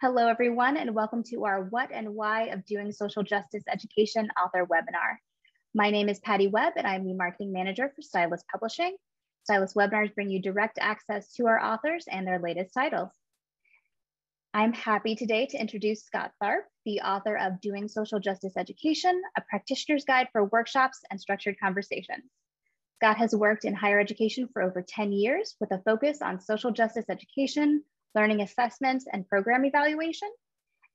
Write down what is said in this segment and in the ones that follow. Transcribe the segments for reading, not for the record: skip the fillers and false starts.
Hello, everyone, and welcome to our What and Why of Doing Social Justice Education author webinar. My name is Patty Webb, and I'm the Marketing Manager for Stylus Publishing. Stylus webinars bring you direct access to our authors and their latest titles. I'm happy today to introduce Scott Tharp, the author of Doing Social Justice Education, a practitioner's guide for workshops and structured conversations. Scott has worked in higher education for over 10 years with a focus on social justice education, learning assessments, and program evaluation.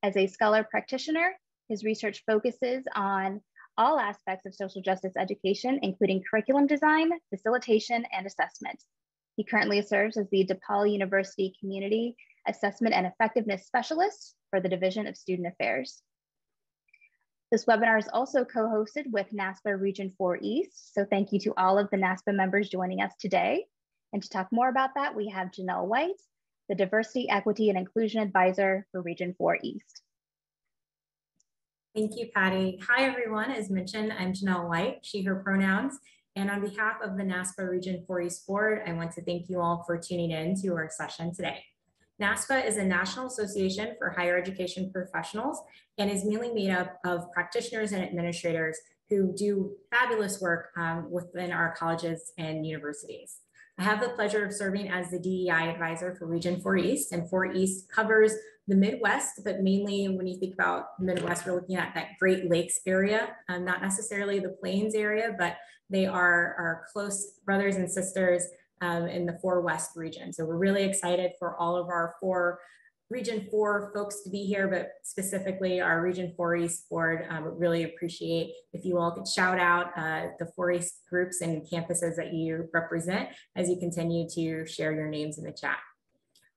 As a scholar practitioner, his research focuses on all aspects of social justice education, including curriculum design, facilitation, and assessment. He currently serves as the DePaul University Community Assessment and Effectiveness Specialist for the Division of Student Affairs. This webinar is also co-hosted with NASPA Region 4 East, so thank you to all of the NASPA members joining us today. And to talk more about that, we have Janelle White, the Diversity, Equity, and Inclusion Advisor for Region 4 East. Thank you, Patty. Hi, everyone. As mentioned, I'm Janelle White, she, her pronouns. And on behalf of the NASPA Region 4 East Board, I want to thank you all for tuning in to our session today. NASPA is a National Association for Higher Education Professionals and is mainly made up of practitioners and administrators who do fabulous work within our colleges and universities. I have the pleasure of serving as the DEI advisor for Region 4 East, and 4 East covers the Midwest, but mainly when you think about the Midwest, we're looking at that Great Lakes area, not necessarily the Plains area, but they are our close brothers and sisters in the 4 West region. So we're really excited for all of our Region 4 folks to be here, but specifically our Region 4 East board. Really appreciate if you all could shout out the 4 East groups and campuses that you represent as you continue to share your names in the chat.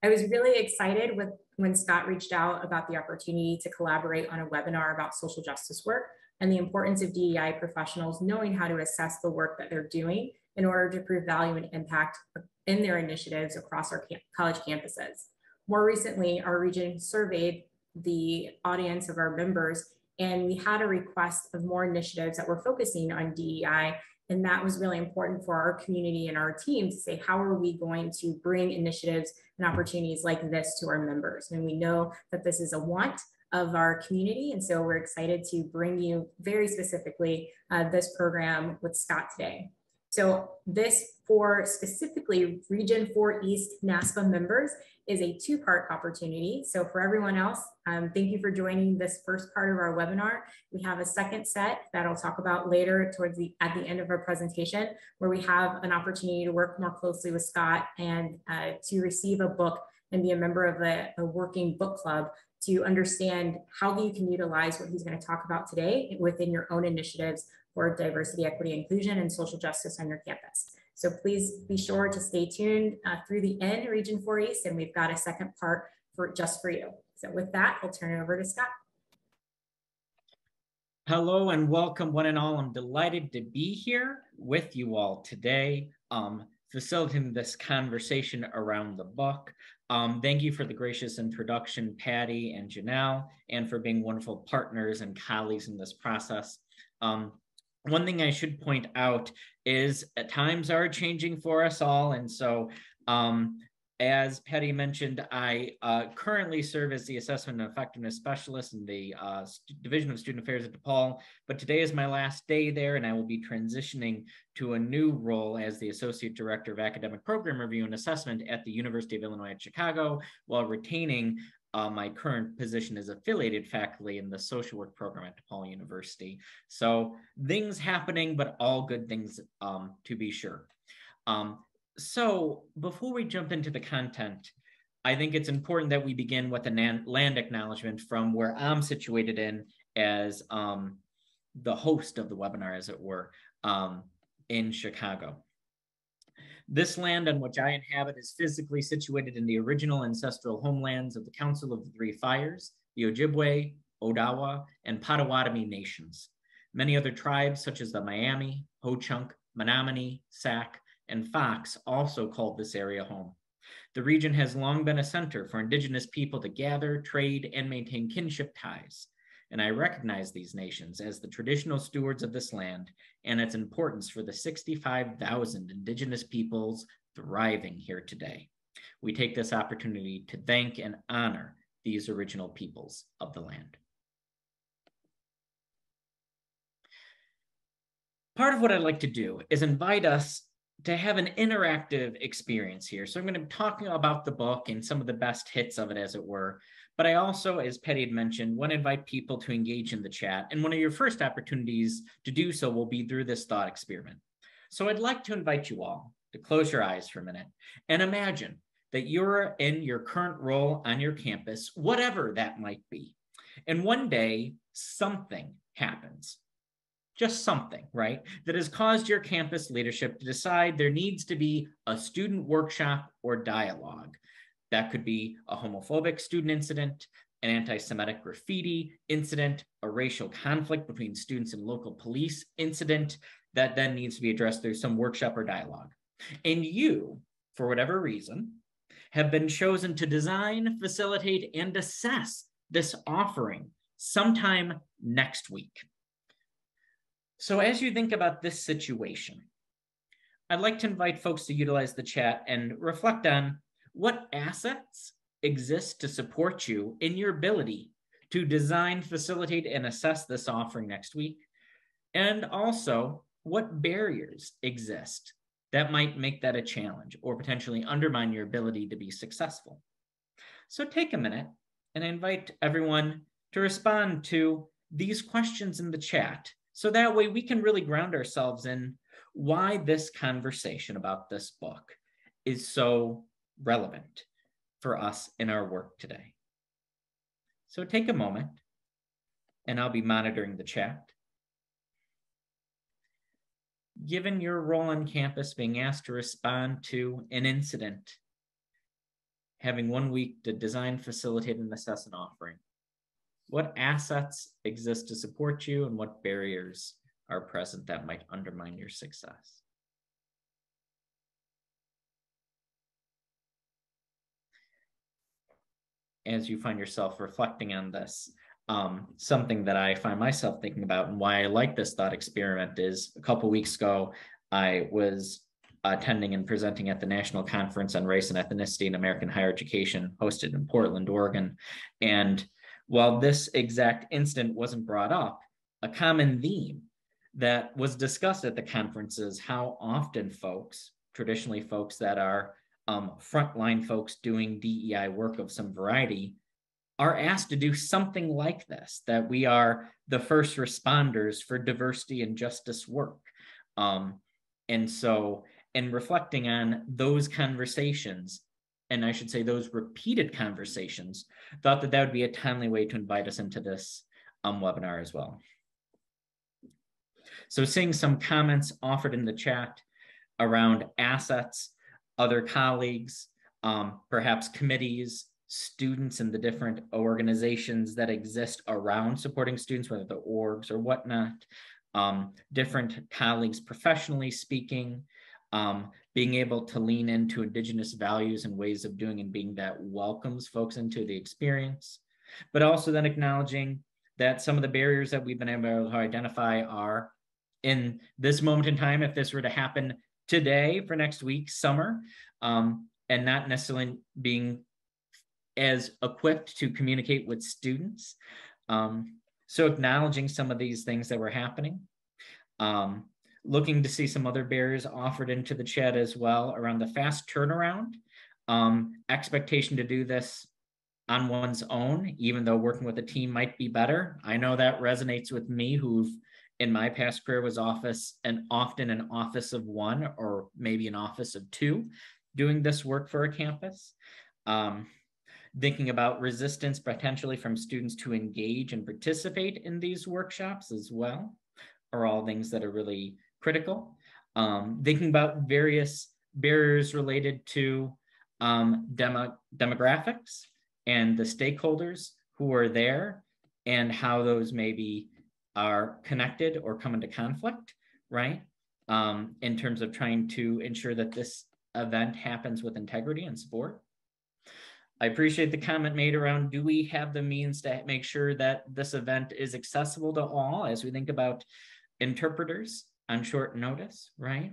I was really excited when Scott reached out about the opportunity to collaborate on a webinar about social justice work and the importance of DEI professionals knowing how to assess the work that they're doing in order to prove value and impact in their initiatives across our college campuses. More recently, our region surveyed the audience of our members, and we had a request of more initiatives that were focusing on DEI. And that was really important for our community and our team to say, how are we going to bring initiatives and opportunities like this to our members? And we know that this is a want of our community. And so we're excited to bring you very specifically this program with Scott today. So this for specifically Region 4 East NASPA members is a 2-part opportunity. So for everyone else, thank you for joining this first part of our webinar. We have a second set that I'll talk about later at the end of our presentation, where we have an opportunity to work more closely with Scott and to receive a book and be a member of a working book club to understand how you can utilize what he's going to talk about today within your own initiatives for diversity, equity, inclusion, and social justice on your campus. So please be sure to stay tuned through the end, Region 4 East, and we've got a second part just for you. So with that, I'll turn it over to Scott. Hello and welcome one and all. I'm delighted to be here with you all today, facilitating this conversation around the book. Thank you for the gracious introduction, Patty and Janelle, and for being wonderful partners and colleagues in this process. One thing I should point out is times are changing for us all. And so as Patty mentioned, I currently serve as the Assessment and Effectiveness Specialist in the Division of Student Affairs at DePaul, but today is my last day there, and I will be transitioning to a new role as the Associate Director of Academic Program Review and Assessment at the University of Illinois at Chicago, while retaining my current position as affiliated faculty in the social work program at DePaul University. So things happening, but all good things to be sure. So before we jump into the content, I think it's important that we begin with a land acknowledgement from where I'm situated in as the host of the webinar, as it were, in Chicago. This land on which I inhabit is physically situated in the original ancestral homelands of the Council of the Three Fires, the Ojibwe, Odawa, and Potawatomi nations. Many other tribes, such as the Miami, Ho-Chunk, Menominee, Sac, and Fox, also called this area home. The region has long been a center for Indigenous people to gather, trade, and maintain kinship ties. And I recognize these nations as the traditional stewards of this land and its importance for the 65,000 Indigenous peoples thriving here today. We take this opportunity to thank and honor these original peoples of the land. Part of what I'd like to do is invite us to have an interactive experience here. So I'm going to be talking about the book and some of the best hits of it, as it were. But I also, as Patty had mentioned, want to invite people to engage in the chat. And one of your first opportunities to do so will be through this thought experiment. So I'd like to invite you all to close your eyes for a minute and imagine that you're in your current role on your campus, whatever that might be. And one day, something happens. Just something, right? That has caused your campus leadership to decide there needs to be a student workshop or dialogue. That could be a homophobic student incident, an anti-Semitic graffiti incident, a racial conflict between students and local police incident that then needs to be addressed through some workshop or dialogue. And you, for whatever reason, have been chosen to design, facilitate, and assess this offering sometime next week. So as you think about this situation, I'd like to invite folks to utilize the chat and reflect on what assets exist to support you in your ability to design, facilitate, and assess this offering next week. And also, what barriers exist that might make that a challenge or potentially undermine your ability to be successful. So take a minute and I invite everyone to respond to these questions in the chat. So that way we can really ground ourselves in why this conversation about this book is so relevant for us in our work today. So take a moment and I'll be monitoring the chat. Given your role on campus, being asked to respond to an incident, having 1 week to design, facilitate, and assess an offering, what assets exist to support you and what barriers are present that might undermine your success? As you find yourself reflecting on this, something that I find myself thinking about and why I like this thought experiment is a couple of weeks ago, I was attending and presenting at the National Conference on Race and Ethnicity in American Higher Education, hosted in Portland, Oregon. And while this exact incident wasn't brought up, a common theme that was discussed at the conference is how often folks, traditionally folks that are frontline folks doing DEI work of some variety, are asked to do something like this, that we are the first responders for diversity and justice work. And so, in reflecting on those conversations, and I should say those repeated conversations, thought that that would be a timely way to invite us into this webinar as well. So seeing some comments offered in the chat around assets, other colleagues, perhaps committees, students in the different organizations that exist around supporting students, whether the orgs or whatnot, different colleagues professionally speaking, being able to lean into Indigenous values and ways of doing and being that welcomes folks into the experience, but also then acknowledging that some of the barriers that we've been able to identify are in this moment in time, if this were to happen today for next week, summer, and not necessarily being as equipped to communicate with students. So acknowledging some of these things that were happening. Looking to see some other barriers offered into the chat as well around the fast turnaround, expectation to do this on one's own, even though working with a team might be better. I know that resonates with me, who've in my past career was often an office of one or maybe an office of two doing this work for a campus. Thinking about resistance potentially from students to engage and participate in these workshops as well are all things that are really critical. Thinking about various barriers related to demographics and the stakeholders who are there and how those maybe are connected or come into conflict, right? In terms of trying to ensure that this event happens with integrity and support. I appreciate the comment made around, do we have the means to make sure that this event is accessible to all as we think about interpreters on short notice, right?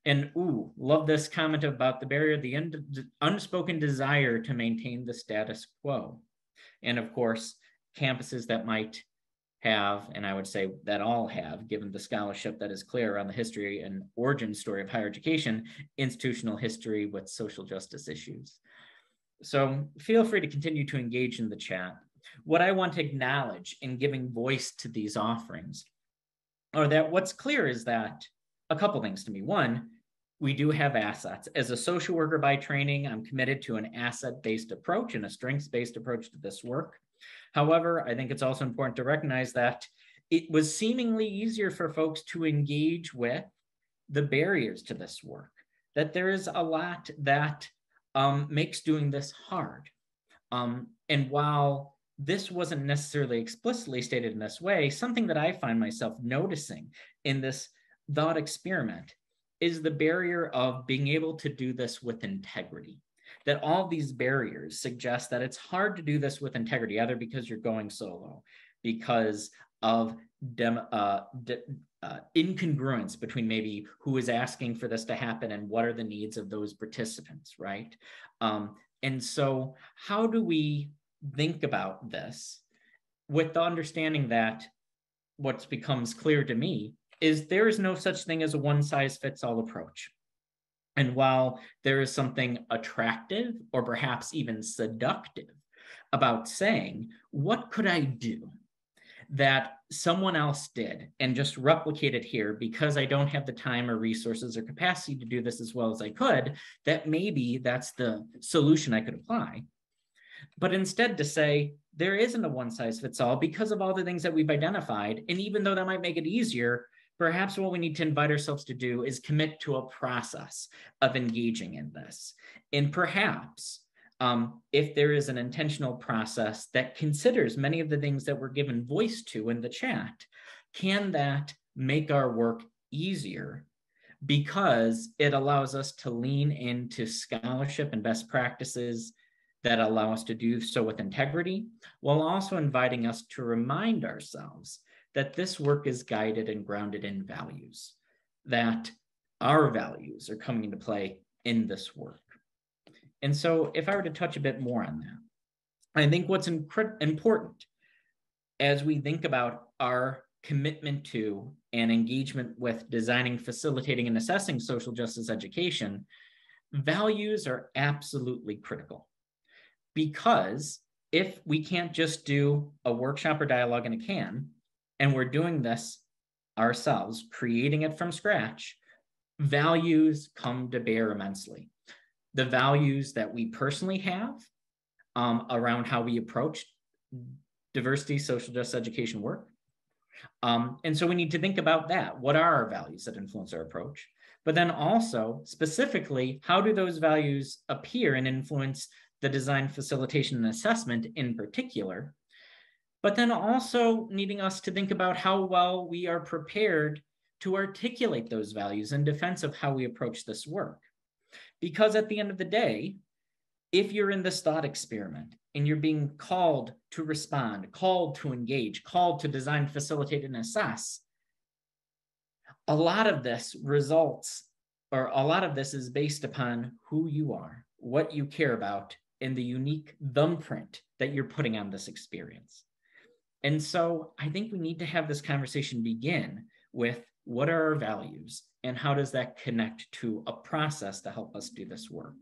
And love this comment about the barrier, the unspoken desire to maintain the status quo. And of course, campuses that might have, and I would say that all have, given the scholarship that is clear around the history and origin story of higher education, institutional history with social justice issues. So feel free to continue to engage in the chat. What I want to acknowledge in giving voice to these offerings are that what's clear is that a couple things to me. One, we do have assets. As a social worker by training, I'm committed to an asset-based approach and a strengths-based approach to this work. However, I think it's also important to recognize that it was seemingly easier for folks to engage with the barriers to this work, that there is a lot that makes doing this hard. And while this wasn't necessarily explicitly stated in this way, something that I find myself noticing in this thought experiment is the barrier of being able to do this with integrity. That all these barriers suggest that it's hard to do this with integrity, either because you're going solo, because of incongruence between maybe who is asking for this to happen and what are the needs of those participants, right? And so how do we think about this with the understanding that what becomes clear to me is there is no such thing as a one-size-fits-all approach. And while there is something attractive or perhaps even seductive about saying, what could I do that someone else did and just replicate it here because I don't have the time or resources or capacity to do this as well as I could, that maybe that's the solution I could apply. But instead to say, there isn't a one-size-fits-all because of all the things that we've identified. And even though that might make it easier, perhaps what we need to invite ourselves to do is commit to a process of engaging in this. And perhaps if there is an intentional process that considers many of the things that we're given voice to in the chat, can that make our work easier? Because it allows us to lean into scholarship and best practices that allow us to do so with integrity, while also inviting us to remind ourselves that this work is guided and grounded in values, that our values are coming into play in this work. And so if I were to touch a bit more on that, I think what's important as we think about our commitment to and engagement with designing, facilitating, and assessing social justice education, values are absolutely critical. Because if we can't just do a workshop or dialogue in a can, and we're doing this ourselves, creating it from scratch, values come to bear immensely. The values that we personally have around how we approach diversity, social justice education work. And so we need to think about that. What are our values that influence our approach? But then also, specifically, how do those values appear and influence the design, facilitation, and assessment in particular? But then also needing us to think about how well we are prepared to articulate those values in defense of how we approach this work. Because at the end of the day, if you're in this thought experiment and you're being called to respond, called to engage, called to design, facilitate, and assess, a lot of this results, or a lot of this is based upon who you are, what you care about, and the unique thumbprint that you're putting on this experience. And so I think we need to have this conversation begin with what are our values and how does that connect to a process to help us do this work?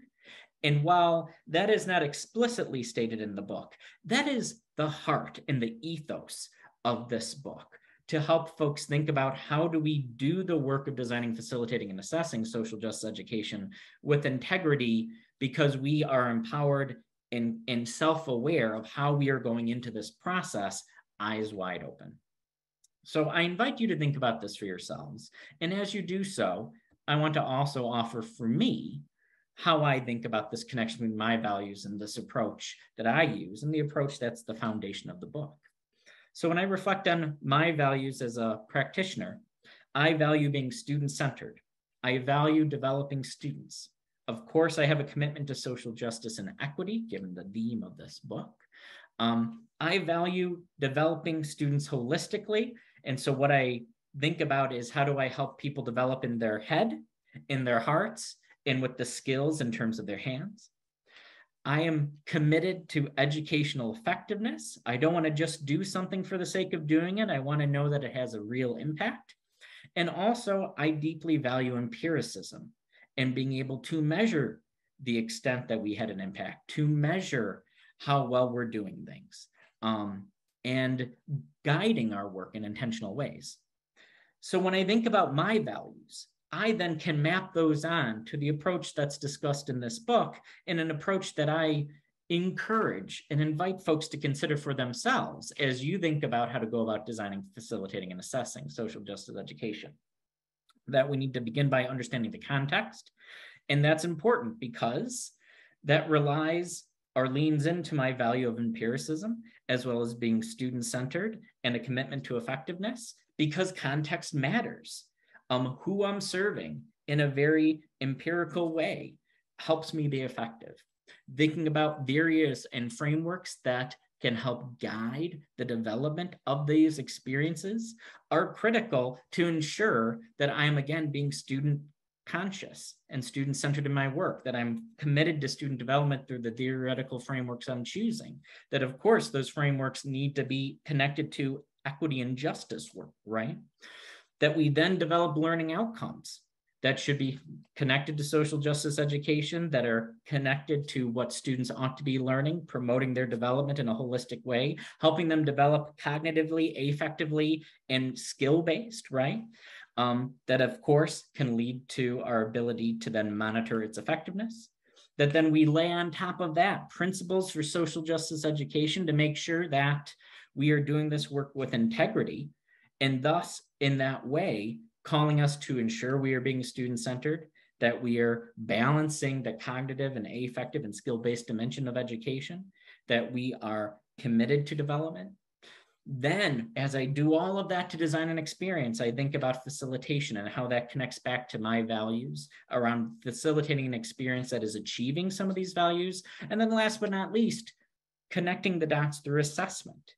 And while that is not explicitly stated in the book, that is the heart and the ethos of this book, to help folks think about how do we do the work of designing, facilitating, and assessing social justice education with integrity, because we are empowered and self-aware of how we are going into this process, eyes wide open. So I invite you to think about this for yourselves. And as you do so, I want to also offer for me how I think about this connection between my values and this approach that I use, and the approach that's the foundation of the book. So when I reflect on my values as a practitioner, I value being student-centered. I value developing students. Of course, I have a commitment to social justice and equity, given the theme of this book. I value developing students holistically. And so what I think about is how do I help people develop in their head, in their hearts, and with the skills in terms of their hands. I am committed to educational effectiveness. I don't want to just do something for the sake of doing it. I want to know that it has a real impact. And also, I deeply value empiricism and being able to measure the extent that we had an impact, to measure how well we're doing things, and guiding our work in intentional ways. So when I think about my values, I then can map those on to the approach that's discussed in this book, and an approach that I encourage and invite folks to consider for themselves as you think about how to go about designing, facilitating, and assessing social justice education. That we need to begin by understanding the context. And that's important because that relies or leans into my value of empiricism, as well as being student-centered and a commitment to effectiveness, because context matters. Who I'm serving in a very empirical way helps me be effective. Thinking about theories and frameworks that can help guide the development of these experiences are critical to ensure that I am, again, being student conscious and student-centered in my work, that I'm committed to student development through the theoretical frameworks I'm choosing, that of course those frameworks need to be connected to equity and justice work, right? That we then develop learning outcomes that should be connected to social justice education, that are connected to what students ought to be learning, promoting their development in a holistic way, helping them develop cognitively, affectively, and skill-based, right? That of course can lead to our ability to then monitor its effectiveness. That then we lay on top of that principles for social justice education to make sure that we are doing this work with integrity, and thus in that way calling us to ensure we are being student-centered, that we are balancing the cognitive and affective and skill-based dimension of education, that we are committed to development. Then, as I do all of that to design an experience, I think about facilitation and how that connects back to my values around facilitating an experience that is achieving some of these values. And then last but not least, connecting the dots through assessment.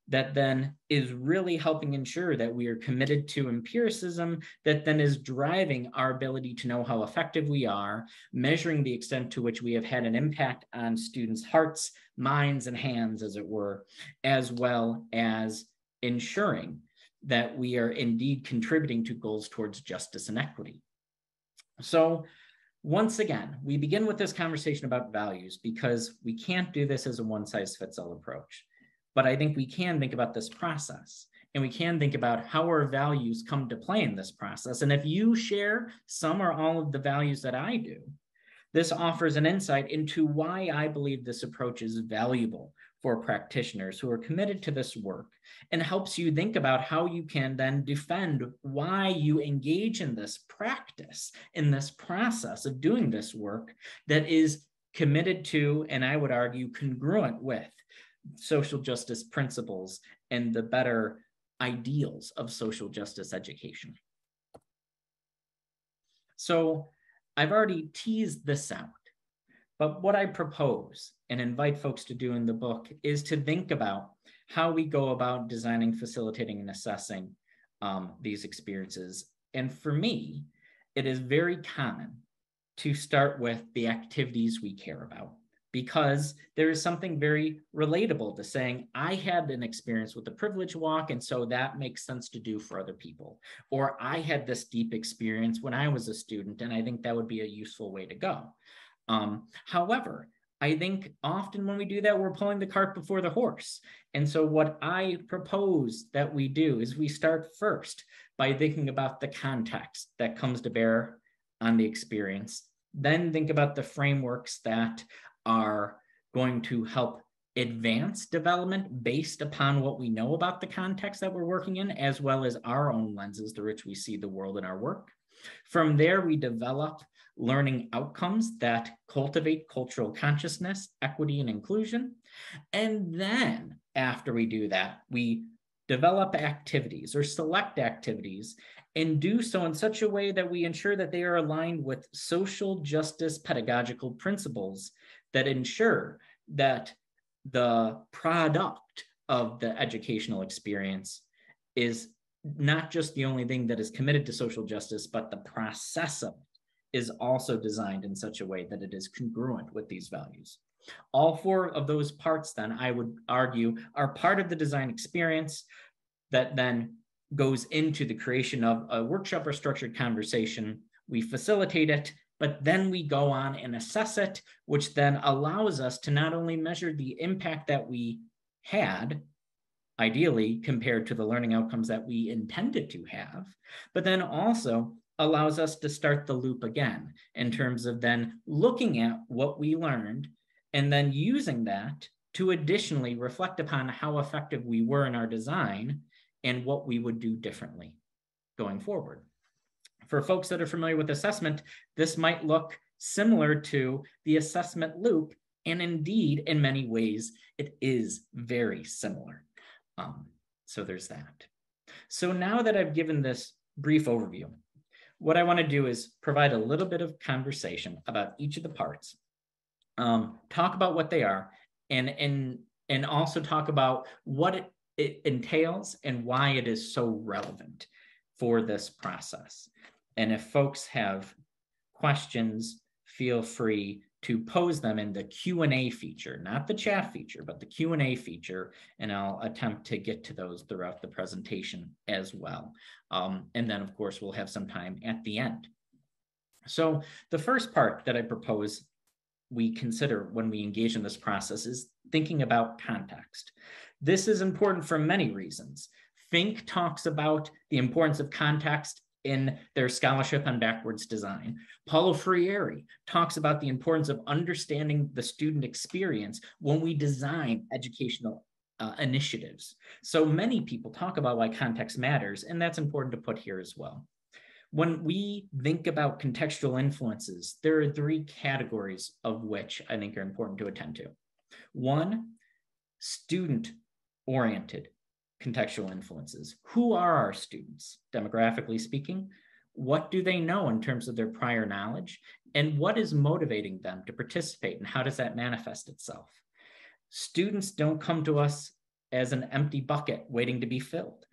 That then is really helping ensure that we are committed to empiricism, that then is driving our ability to know how effective we are, measuring the extent to which we have had an impact on students' hearts, minds, and hands, as it were, as well as ensuring that we are indeed contributing to goals towards justice and equity. So once again, we begin with this conversation about values because we can't do this as a one-size-fits-all approach. But I think we can think about this process, and we can think about how our values come to play in this process. And if you share some or all of the values that I do, this offers an insight into why I believe this approach is valuable for practitioners who are committed to this work, and helps you think about how you can then defend why you engage in this practice, in this process of doing this work that is committed to, and I would argue congruent with, social justice principles and the better ideals of social justice education. So I've already teased this out, but what I propose and invite folks to do in the book is to think about how we go about designing, facilitating, and assessing these experiences. And for me, it is very common to start with the activities we care about, because there is something very relatable to saying, I had an experience with the privilege walk, and so that makes sense to do for other people. Or I had this deep experience when I was a student, and I think that would be a useful way to go. However, I think often when we do that, we're pulling the cart before the horse. And so what I propose that we do is we start first by thinking about the context that comes to bear on the experience, then think about the frameworks that are going to help advance development based upon what we know about the context that we're working in, as well as our own lenses through which we see the world in our work. From there, we develop learning outcomes that cultivate cultural consciousness, equity, and inclusion. And then after we do that, we develop activities or select activities and do so in such a way that we ensure that they are aligned with social justice pedagogical principles that ensure that the product of the educational experience is not just the only thing that is committed to social justice, but the process of it is also designed in such a way that it is congruent with these values. All four of those parts then, I would argue, are part of the design experience that then goes into the creation of a workshop or structured conversation. We facilitate it, but then we go on and assess it, which then allows us to not only measure the impact that we had, ideally compared to the learning outcomes that we intended to have, but then also allows us to start the loop again in terms of then looking at what we learned and then using that to additionally reflect upon how effective we were in our design and what we would do differently going forward. For folks that are familiar with assessment, this might look similar to the assessment loop, and indeed, in many ways, it is very similar. So there's that. So now that I've given this brief overview, what I want to do is provide a little bit of conversation about each of the parts, talk about what they are, and also talk about what it entails and why it is so relevant for this process. And if folks have questions, feel free to pose them in the Q&A feature, not the chat feature, but the Q&A feature, and I'll attempt to get to those throughout the presentation as well. And then, of course, we'll have some time at the end. So the first part that I propose we consider when we engage in this process is thinking about context. This is important for many reasons. Fink talks about the importance of context in their scholarship on backwards design. Paulo Freire talks about the importance of understanding the student experience when we design educational initiatives. So many people talk about why context matters, and that's important to put here as well. When we think about contextual influences, there are three categories of which I think are important to attend to. One, student-oriented contextual influences. Who are our students, demographically speaking? What do they know in terms of their prior knowledge? And what is motivating them to participate, and how does that manifest itself? Students don't come to us as an empty bucket waiting to be filled.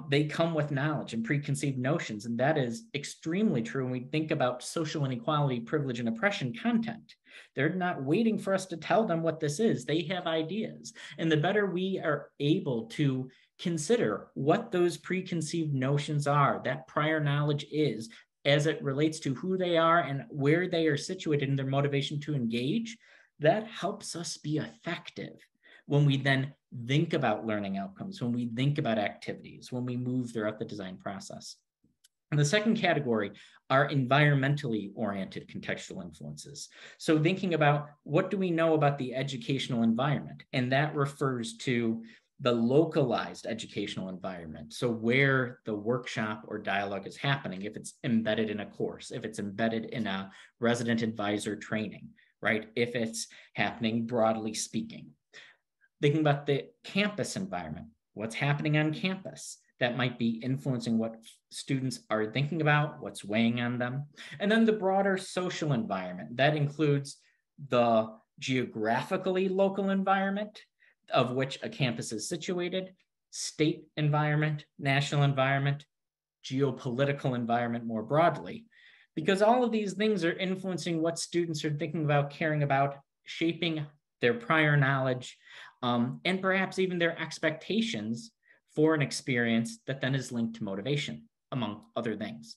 They come with knowledge and preconceived notions, and that is extremely true when we think about social inequality, privilege, and oppression content. They're not waiting for us to tell them what this is. They have ideas. And the better we are able to consider what those preconceived notions are, that prior knowledge is, as it relates to who they are and where they are situated in their motivation to engage, that helps us be effective when we then think about learning outcomes, when we think about activities, when we move throughout the design process. And the second category are environmentally oriented contextual influences. So thinking about what do we know about the educational environment, and that refers to the localized educational environment. So where the workshop or dialogue is happening, if it's embedded in a course, if it's embedded in a resident advisor training, right? If it's happening broadly speaking. Thinking about the campus environment, what's happening on campus that might be influencing what students are thinking about, what's weighing on them. And then the broader social environment, that includes the geographically local environment of which a campus is situated, state environment, national environment, geopolitical environment more broadly, because all of these things are influencing what students are thinking about, caring about, shaping their prior knowledge, and perhaps even their expectations for an experience that then is linked to motivation, among other things.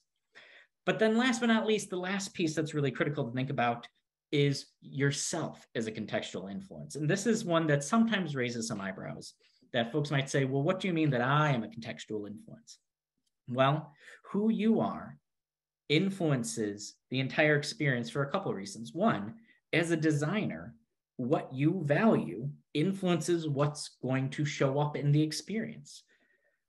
But then last but not least, the last piece that's really critical to think about is yourself as a contextual influence. And this is one that sometimes raises some eyebrows, that folks might say, well, what do you mean that I am a contextual influence? Well, who you are influences the entire experience for a couple of reasons. One, as a designer, what you value influences what's going to show up in the experience.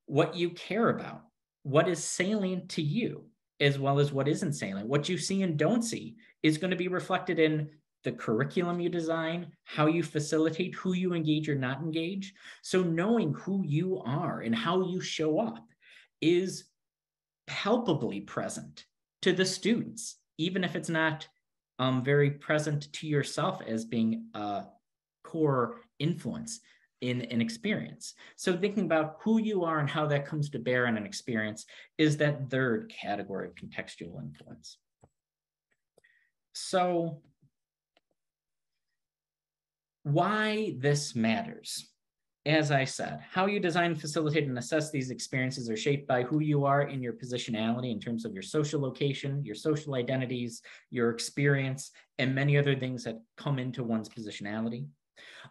What you care about, what is salient to you, as well as what isn't salient. What you see and don't see is going to be reflected in the curriculum you design, how you facilitate, who you engage or not engage. So knowing who you are and how you show up is palpably present to the students, even if it's not very present to yourself as being a core influence in an experience. So thinking about who you are and how that comes to bear in an experience is that third category of contextual influence. So why this matters. As I said, how you design, facilitate, and assess these experiences are shaped by who you are in your positionality in terms of your social location, your social identities, your experience, and many other things that come into one's positionality.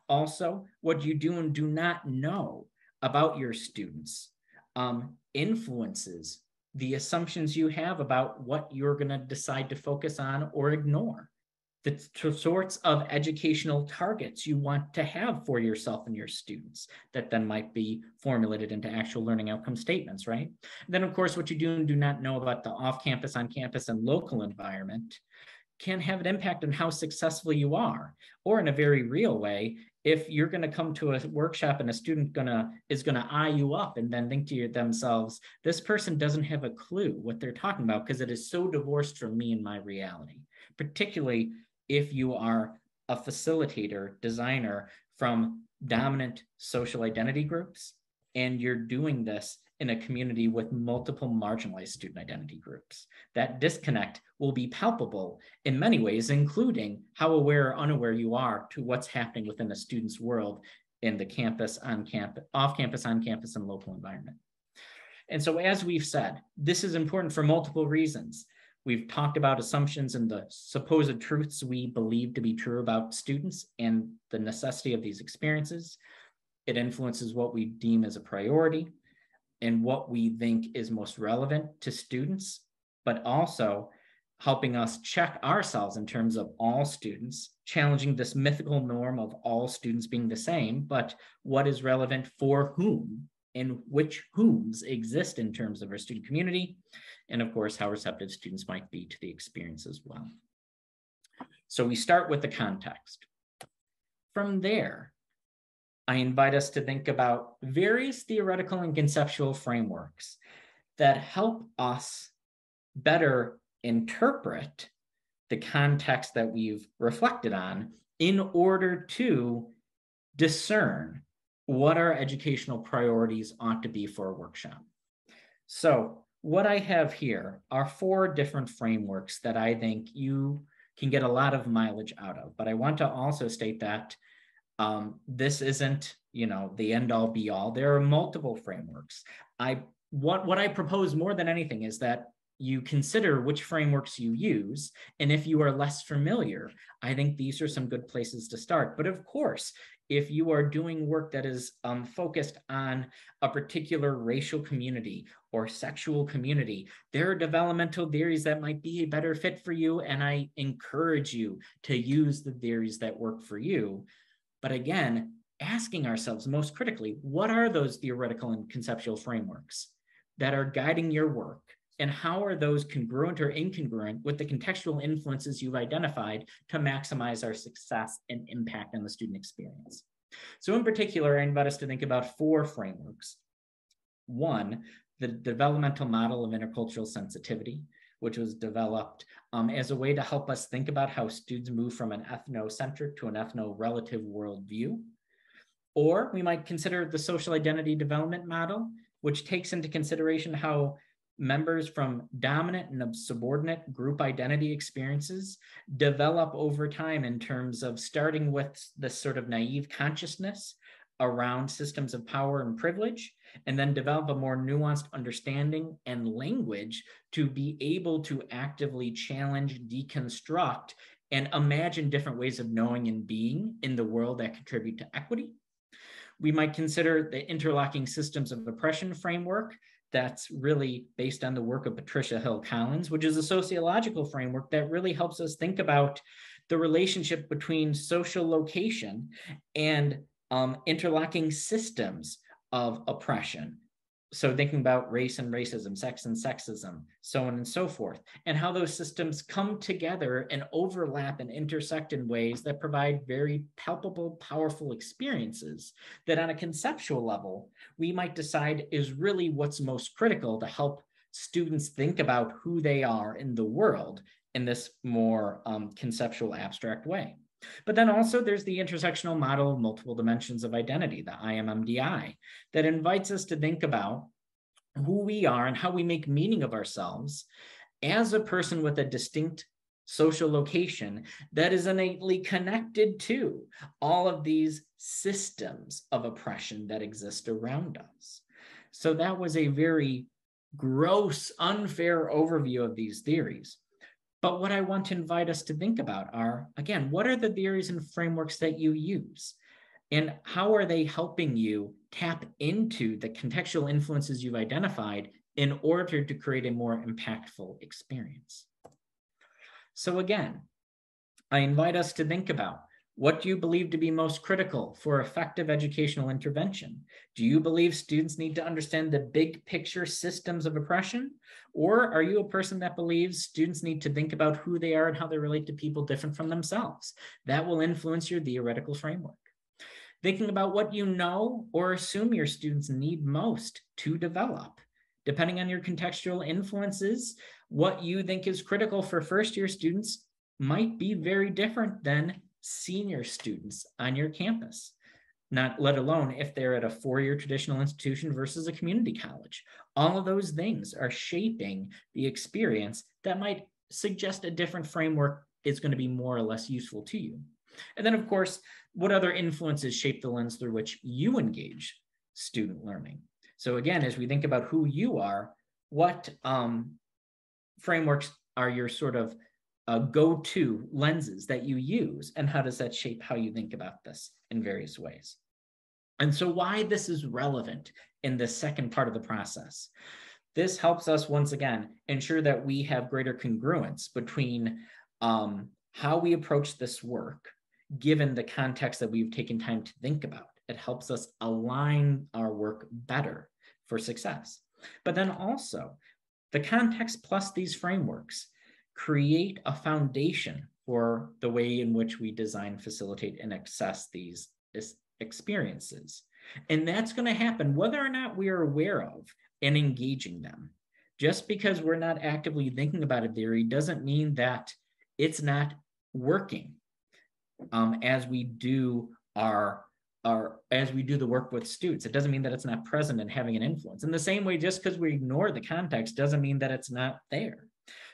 Also, what you do and do not know about your students influences the assumptions you have about what you're going to decide to focus on or ignore. The sorts of educational targets you want to have for yourself and your students that then might be formulated into actual learning outcome statements, right? And then, of course, what you do and do not know about the off-campus, on-campus, and local environment can have an impact on how successful you are, or in a very real way, if you're going to come to a workshop and a student is going to eye you up and then think to themselves, this person doesn't have a clue what they're talking about because it is so divorced from me and my reality, particularly if you are a facilitator, designer from dominant social identity groups, and you're doing this in a community with multiple marginalized student identity groups. That disconnect will be palpable in many ways, including how aware or unaware you are to what's happening within a student's world in the campus, on-campus, off-campus, on-campus, and local environment. And so, as we've said, this is important for multiple reasons. We've talked about assumptions and the supposed truths we believe to be true about students and the necessity of these experiences. It influences what we deem as a priority and what we think is most relevant to students, but also helping us check ourselves in terms of all students, challenging this mythical norm of all students being the same, but what is relevant for whom and which whoms exist in terms of our student community, and of course, how receptive students might be to the experience as well. So we start with the context. From there, I invite us to think about various theoretical and conceptual frameworks that help us better interpret the context that we've reflected on in order to discern what our educational priorities ought to be for a workshop. So what I have here are 4 different frameworks that I think you can get a lot of mileage out of, but I want to also state that this isn't, the end all be all. There are multiple frameworks. What I propose more than anything is that you consider which frameworks you use. And if you are less familiar, I think these are some good places to start. But of course, if you are doing work that is focused on a particular racial community or sexual community, there are developmental theories that might be a better fit for you. And I encourage you to use the theories that work for you. But again, asking ourselves most critically, what are those theoretical and conceptual frameworks that are guiding your work? And how are those congruent or incongruent with the contextual influences you've identified to maximize our success and impact on the student experience? So in particular, I invite us to think about 4 frameworks. 1, the developmental model of intercultural sensitivity, which was developed as a way to help us think about how students move from an ethnocentric to an ethno-relative worldview. Or we might consider the social identity development model, which takes into consideration how members from dominant and subordinate group identity experiences develop over time in terms of starting with this sort of naive consciousness around systems of power and privilege, and then develop a more nuanced understanding and language to be able to actively challenge, deconstruct, and imagine different ways of knowing and being in the world that contribute to equity. We might consider the interlocking systems of oppression framework that's really based on the work of Patricia Hill Collins, which is a sociological framework that really helps us think about the relationship between social location and interlocking systems of oppression. So thinking about race and racism, sex and sexism, so on and so forth, and how those systems come together and overlap and intersect in ways that provide very palpable, powerful experiences that on a conceptual level, we might decide is really what's most critical to help students think about who they are in the world in this more conceptual, abstract way. But then also there's the intersectional model of multiple dimensions of identity, the IMMDI, that invites us to think about who we are and how we make meaning of ourselves as a person with a distinct social location that is innately connected to all of these systems of oppression that exist around us. So that was a very gross, unfair overview of these theories. But what I want to invite us to think about are, again, what are the theories and frameworks that you use? And how are they helping you tap into the contextual influences you've identified in order to create a more impactful experience? So again, I invite us to think about, what do you believe to be most critical for effective educational intervention? Do you believe students need to understand the big picture systems of oppression? Or are you a person that believes students need to think about who they are and how they relate to people different from themselves? That will influence your theoretical framework. Thinking about what you know or assume your students need most to develop. Depending on your contextual influences, what you think is critical for first-year students might be very different than senior students on your campus, not let alone if they're at a four-year traditional institution versus a community college. All of those things are shaping the experience that might suggest a different framework is going to be more or less useful to you. And then, of course, what other influences shape the lens through which you engage student learning? So again, as we think about who you are, what frameworks are your sort of go-to lenses that you use, and how does that shape how you think about this in various ways? And so why this is relevant in the second part of the process. This helps us, once again, ensure that we have greater congruence between how we approach this work, given the context that we've taken time to think about. It helps us align our work better for success. But then also, the context plus these frameworks create a foundation for the way in which we design, facilitate, and access these experiences. And that's going to happen whether or not we are aware of and engaging them. Just because we're not actively thinking about a theory doesn't mean that it's not working as we do the work with students. It doesn't mean that it's not present and having an influence. In the same way, just because we ignore the context doesn't mean that it's not there.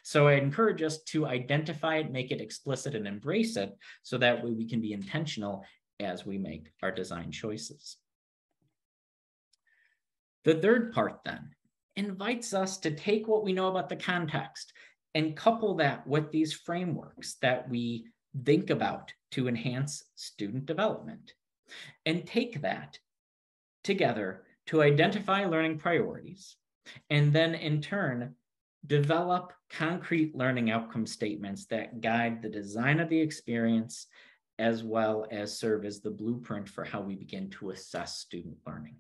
So I encourage us to identify it, make it explicit, and embrace it, so that way we can be intentional as we make our design choices. The third part then invites us to take what we know about the context and couple that with these frameworks that we think about to enhance student development, and take that together to identify learning priorities, and then in turn, develop concrete learning outcome statements that guide the design of the experience, as well as serve as the blueprint for how we begin to assess student learning.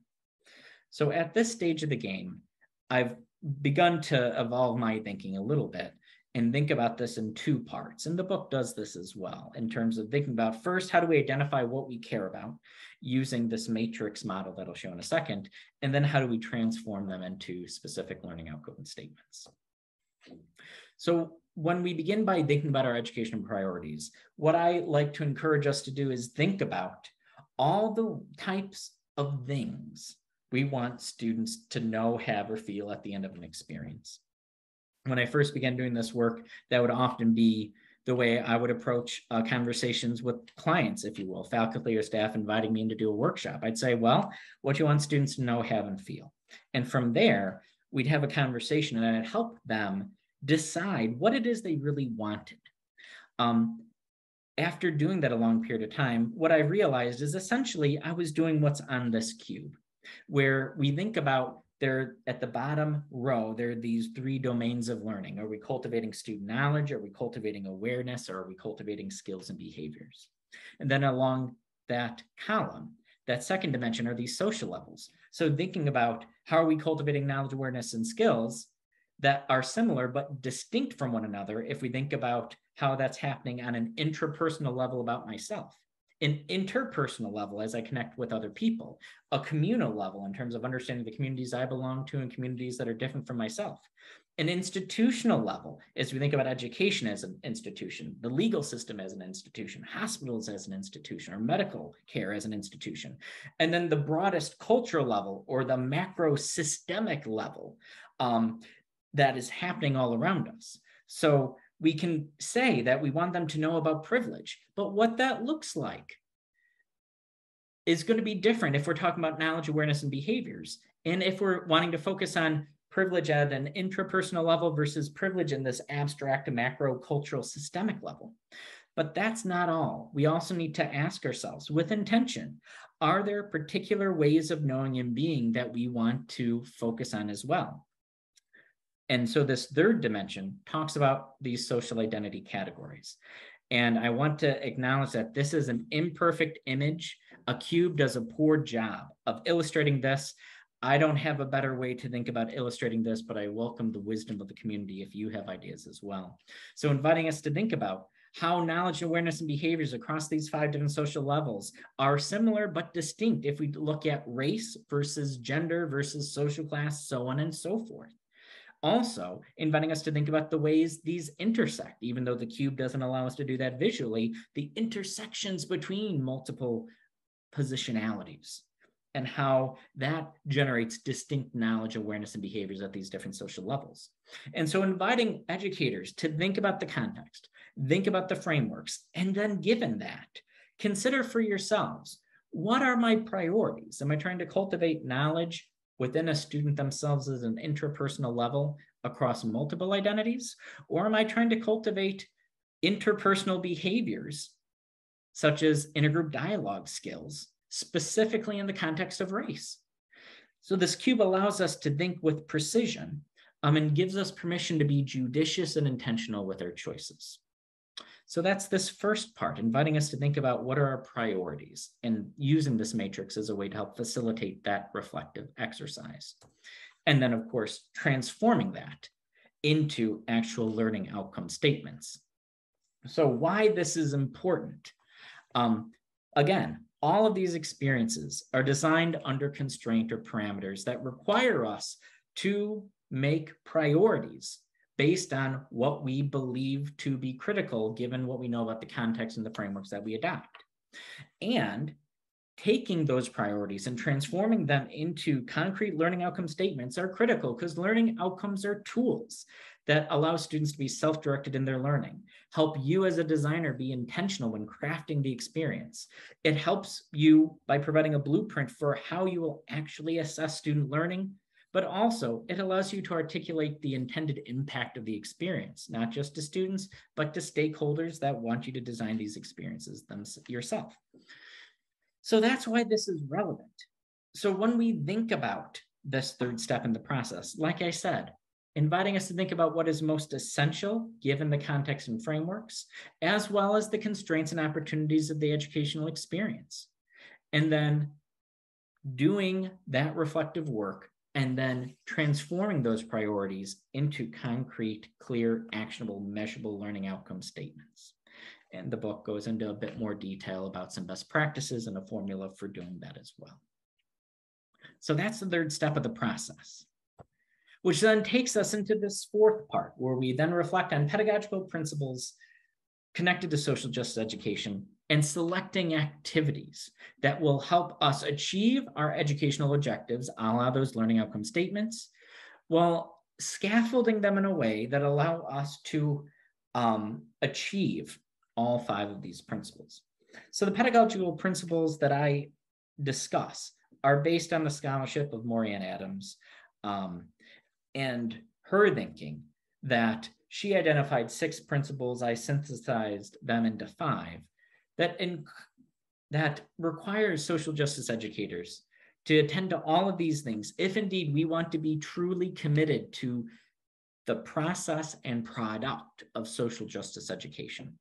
So at this stage of the game, I've begun to evolve my thinking a little bit and think about this in two parts. And the book does this as well, in terms of thinking about, first, how do we identify what we care about using this matrix model that I'll show in a second, and then how do we transform them into specific learning outcome statements. So when we begin by thinking about our education priorities, what I like to encourage us to do is think about all the types of things we want students to know, have, or feel at the end of an experience. When I first began doing this work, that would often be the way I would approach conversations with clients, if you will, faculty or staff inviting me in to do a workshop. I'd say, well, what do you want students to know, have, and feel? And from there, we'd have a conversation and I'd help them decide what it is they really wanted. After doing that a long period of time, what I realized is essentially I was doing what's on this cube, where we think about there at the bottom row, there are these three domains of learning. Are we cultivating student knowledge? Are we cultivating awareness? Or are we cultivating skills and behaviors? And then along that column, that second dimension are these social levels. So thinking about how are we cultivating knowledge, awareness, and skills that are similar but distinct from one another if we think about how that's happening on an intrapersonal level about myself, an interpersonal level as I connect with other people, a communal level in terms of understanding the communities I belong to and communities that are different from myself, an institutional level as we think about education as an institution, the legal system as an institution, hospitals as an institution, or medical care as an institution, and then the broadest cultural level or the macro systemic level that is happening all around us. So we can say that we want them to know about privilege, but what that looks like is going to be different if we're talking about knowledge, awareness, and behaviors. And if we're wanting to focus on privilege at an intrapersonal level versus privilege in this abstract and macro cultural systemic level. But that's not all. We also need to ask ourselves with intention, are there particular ways of knowing and being that we want to focus on as well? And so this third dimension talks about these social identity categories. And I want to acknowledge that this is an imperfect image. A cube does a poor job of illustrating this. I don't have a better way to think about illustrating this, but I welcome the wisdom of the community if you have ideas as well. So inviting us to think about how knowledge, awareness, and behaviors across these 5 different social levels are similar but distinct if we look at race versus gender versus social class, so on and so forth. Also, inviting us to think about the ways these intersect, even though the cube doesn't allow us to do that visually, the intersections between multiple positionalities and how that generates distinct knowledge, awareness, and behaviors at these different social levels. And so inviting educators to think about the context, think about the frameworks, and then given that, consider for yourselves, what are my priorities? Am I trying to cultivate knowledge within a student themselves as an intrapersonal level across multiple identities? Or am I trying to cultivate interpersonal behaviors, such as intergroup dialogue skills, specifically in the context of race? So this cube allows us to think with precision and gives us permission to be judicious and intentional with our choices. So that's this first part, inviting us to think about what are our priorities and using this matrix as a way to help facilitate that reflective exercise. And then, of course, transforming that into actual learning outcome statements. So why this is important? Again, all of these experiences are designed under constraint or parameters that require us to make priorities based on what we believe to be critical, given what we know about the context and the frameworks that we adopt. And taking those priorities and transforming them into concrete learning outcome statements are critical because learning outcomes are tools that allow students to be self-directed in their learning, help you as a designer be intentional when crafting the experience. It helps you by providing a blueprint for how you will actually assess student learning, but also it allows you to articulate the intended impact of the experience, not just to students, but to stakeholders that want you to design these experiences yourself. So that's why this is relevant. So when we think about this third step in the process, like I said, inviting us to think about what is most essential given the context and frameworks, as well as the constraints and opportunities of the educational experience. And then doing that reflective work and then transforming those priorities into concrete, clear, actionable, measurable learning outcome statements. And the book goes into a bit more detail about some best practices and a formula for doing that as well. So that's the third step of the process, which then takes us into this fourth part, where we then reflect on pedagogical principles connected to social justice education and selecting activities that will help us achieve our educational objectives, a la those learning outcome statements, while scaffolding them in a way that allow us to achieve all 5 of these principles. So the pedagogical principles that I discuss are based on the scholarship of Maurianne Adams and her thinking that she identified 6 principles. I synthesized them into 5 that requires social justice educators to attend to all of these things if indeed we want to be truly committed to the process and product of social justice education.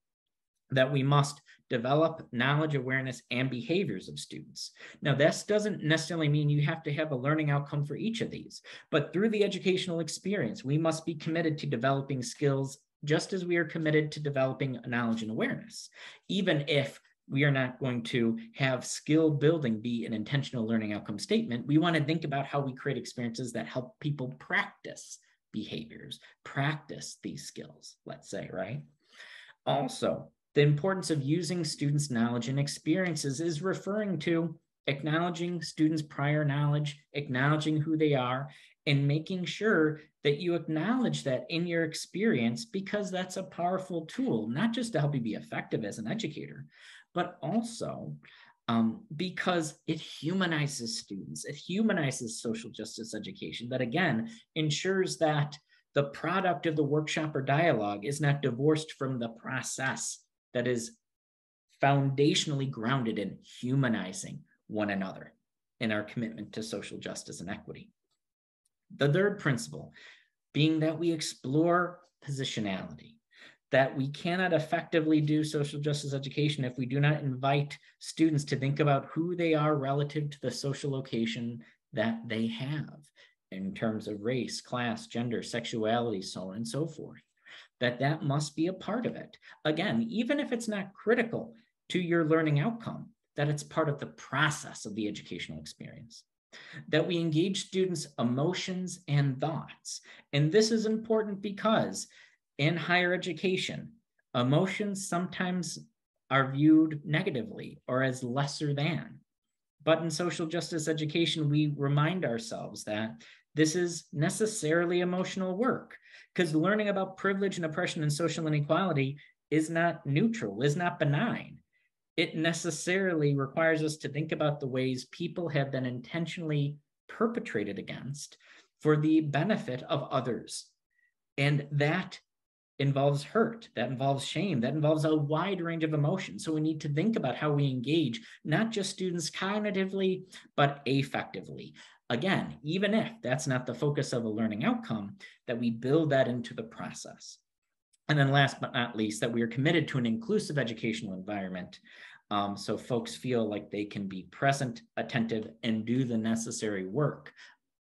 That we must develop knowledge, awareness, and behaviors of students. Now, this doesn't necessarily mean you have to have a learning outcome for each of these, but through the educational experience, we must be committed to developing skills just as we are committed to developing knowledge and awareness, even if we are not going to have skill building be an intentional learning outcome statement. We want to think about how we create experiences that help people practice behaviors, practice these skills, let's say, right? Also, the importance of using students' knowledge and experiences is referring to acknowledging students' prior knowledge, acknowledging who they are, and making sure that you acknowledge that in your experience, because that's a powerful tool, not just to help you be effective as an educator, but also because it humanizes students. It humanizes social justice education that, again, ensures that the product of the workshop or dialogue is not divorced from the process that is foundationally grounded in humanizing one another in our commitment to social justice and equity. The third principle being that we explore positionality, that we cannot effectively do social justice education if we do not invite students to think about who they are relative to the social location that they have in terms of race, class, gender, sexuality, so on and so forth, that must be a part of it. Again, even if it's not critical to your learning outcome, that it's part of the process of the educational experience. That we engage students' emotions and thoughts. And this is important because in higher education, emotions sometimes are viewed negatively or as lesser than. But in social justice education, we remind ourselves that this is necessarily emotional work, because learning about privilege and oppression and social inequality is not neutral, is not benign. It necessarily requires us to think about the ways people have been intentionally perpetrated against for the benefit of others. And that involves hurt, that involves shame, that involves a wide range of emotions. So we need to think about how we engage not just students cognitively, but affectively. Again, even if that's not the focus of a learning outcome, that we build that into the process. And then last but not least, that we are committed to an inclusive educational environment, so folks feel like they can be present, attentive, and do the necessary work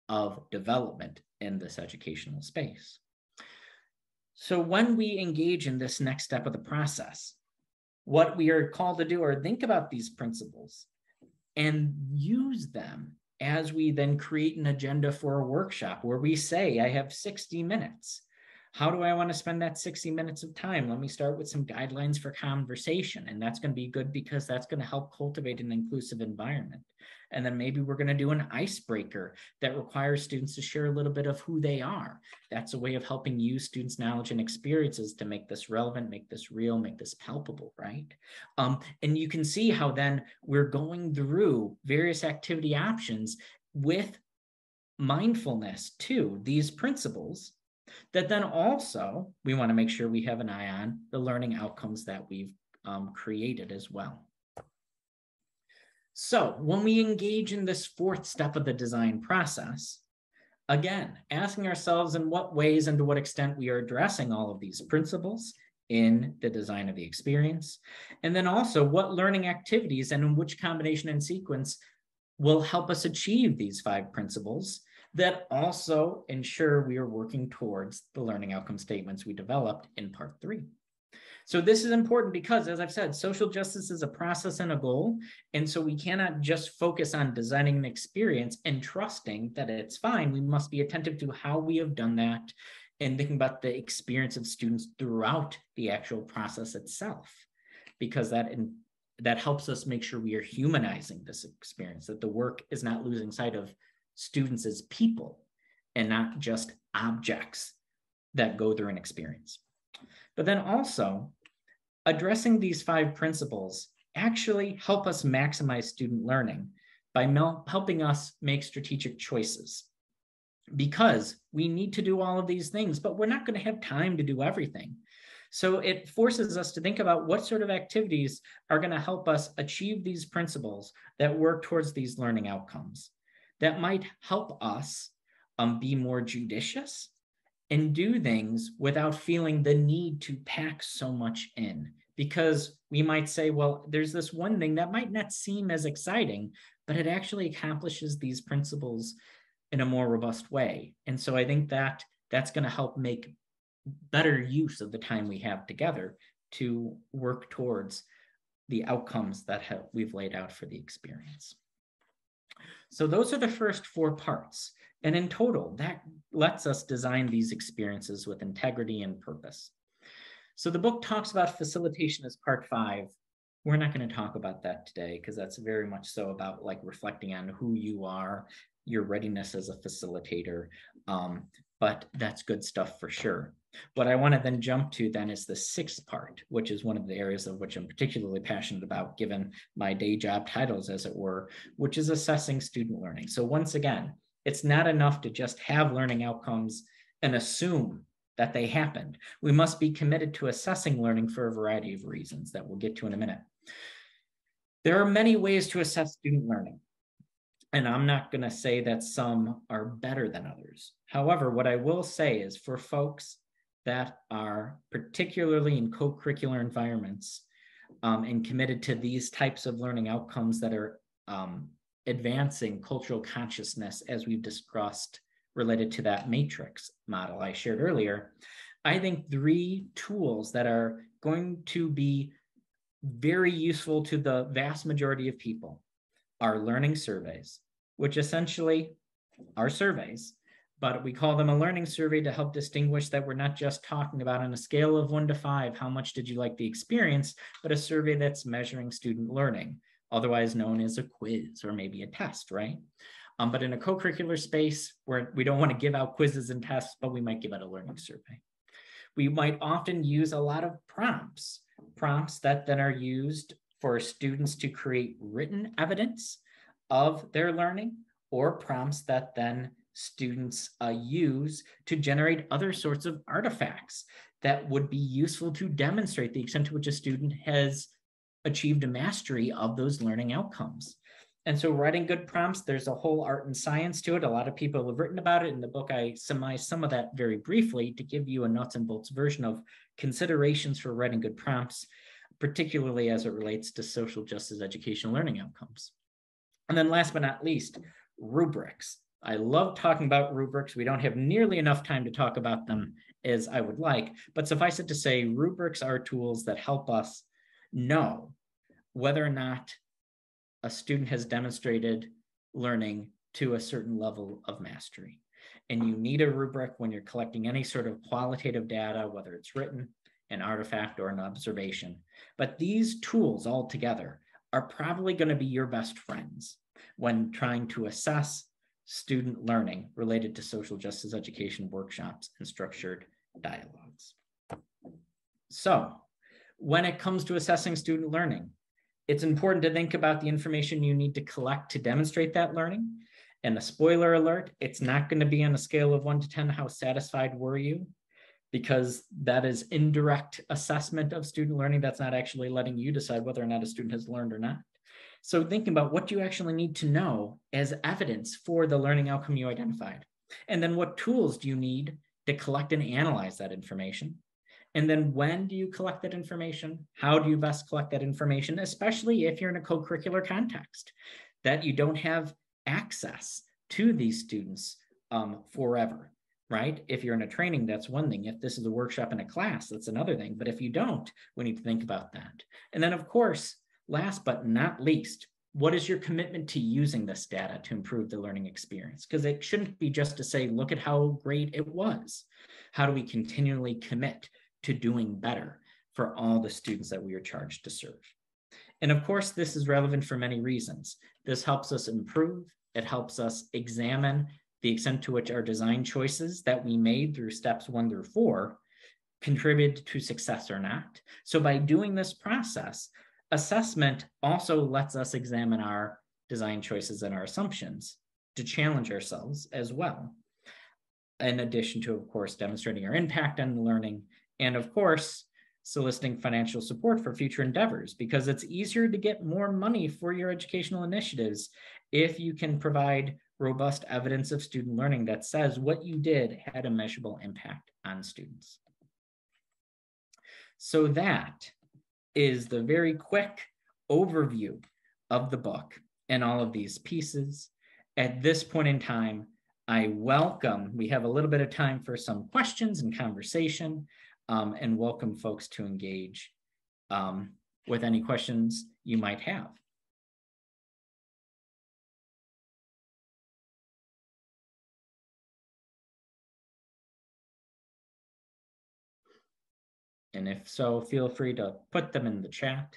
of development in this educational space. So when we engage in this next step of the process, what we are called to do are think about these principles and use them as we then create an agenda for a workshop where we say, I have 60 minutes. How do I want to spend that 60 minutes of time? Let me start with some guidelines for conversation. And that's going to be good because that's going to help cultivate an inclusive environment. And then maybe we're going to do an icebreaker that requires students to share a little bit of who they are. That's a way of helping use students' knowledge and experiences to make this relevant, make this real, make this palpable, right? And you can see how then we're going through various activity options with mindfulness to these principles that then also we want to make sure we have an eye on the learning outcomes that we've created as well. So when we engage in this fourth step of the design process, again, asking ourselves in what ways and to what extent we are addressing all of these principles in the design of the experience, and then also what learning activities and in which combination and sequence will help us achieve these 5 principles that also ensure we are working towards the learning outcome statements we developed in part 3. So this is important because, as I've said, social justice is a process and a goal. And so we cannot just focus on designing an experience and trusting that it's fine. We must be attentive to how we have done that and thinking about the experience of students throughout the actual process itself, because that helps us make sure we are humanizing this experience, that the work is not losing sight of students as people and not just objects that go through an experience. But then also addressing these 5 principles actually help us maximize student learning by helping us make strategic choices, because we need to do all of these things, but we're not going to have time to do everything. So it forces us to think about what sort of activities are going to help us achieve these principles that work towards these learning outcomes, that might help us be more judicious and do things without feeling the need to pack so much in. Because we might say, well, there's this one thing that might not seem as exciting, but it actually accomplishes these principles in a more robust way. And so I think that that's going to help make better use of the time we have together to work towards the outcomes that we've laid out for the experience. So those are the first 4 parts. And in total, that lets us design these experiences with integrity and purpose. So the book talks about facilitation as part 5. We're not going to talk about that today because that's very much so about like reflecting on who you are, your readiness as a facilitator. But that's good stuff for sure. What I want to then jump to then is the sixth part, which is one of the areas of which I'm particularly passionate about, given my day job titles, as it were, which is assessing student learning. So once again, it's not enough to just have learning outcomes and assume that they happened. We must be committed to assessing learning for a variety of reasons that we'll get to in a minute. There are many ways to assess student learning, and I'm not going to say that some are better than others. However, what I will say is for folks that are particularly in co-curricular environments and committed to these types of learning outcomes that are advancing cultural consciousness, as we've discussed, related to that matrix model I shared earlier, I think 3 tools that are going to be very useful to the vast majority of people are learning surveys, which essentially are surveys, but we call them a learning survey to help distinguish that we're not just talking about on a scale of 1 to 5, how much did you like the experience, but a survey that's measuring student learning, otherwise known as a quiz or maybe a test, right? But in a co-curricular space where we don't want to give out quizzes and tests, but we might give out a learning survey. We might often use a lot of prompts that then are used for students to create written evidence of their learning, or prompts that then students use to generate other sorts of artifacts that would be useful to demonstrate the extent to which a student has achieved a mastery of those learning outcomes. And so writing good prompts, there's a whole art and science to it. A lot of people have written about it. In the book, I summarize some of that very briefly to give you a nuts and bolts version of considerations for writing good prompts, particularly as it relates to social justice education learning outcomes. And then last but not least, rubrics. I love talking about rubrics. We don't have nearly enough time to talk about them as I would like, but suffice it to say, rubrics are tools that help us know whether or not a student has demonstrated learning to a certain level of mastery. And you need a rubric when you're collecting any sort of qualitative data, whether it's written, an artifact, or an observation. But these tools all together are probably going to be your best friends when trying to assess student learning related to social justice education workshops and structured dialogues. So when it comes to assessing student learning, it's important to think about the information you need to collect to demonstrate that learning. And a spoiler alert, it's not going to be on a scale of 1 to 10, how satisfied were you? Because that is indirect assessment of student learning. That's not actually letting you decide whether or not a student has learned or not. So thinking about what you actually need to know as evidence for the learning outcome you identified. And then what tools do you need to collect and analyze that information? And then when do you collect that information? How do you best collect that information, especially if you're in a co-curricular context, that you don't have access to these students forever, right? If you're in a training, that's one thing. If this is a workshop in a class, that's another thing. But if you don't, we need to think about that. And then of course, last but not least, what is your commitment to using this data to improve the learning experience? Because it shouldn't be just to say, look at how great it was. How do we continually commit to doing better for all the students that we are charged to serve? And of course, this is relevant for many reasons. This helps us improve. It helps us examine the extent to which our design choices that we made through steps 1 through 4 contributed to success or not. So by doing this process, assessment also lets us examine our design choices and our assumptions to challenge ourselves as well. In addition to, of course, demonstrating our impact on the learning, and of course, soliciting financial support for future endeavors, because it's easier to get more money for your educational initiatives if you can provide robust evidence of student learning that says what you did had a measurable impact on students. So that is the very quick overview of the book and all of these pieces. At this point in time, we have a little bit of time for some questions and conversation, and welcome folks to engage with any questions you might have. And if so, feel free to put them in the chat.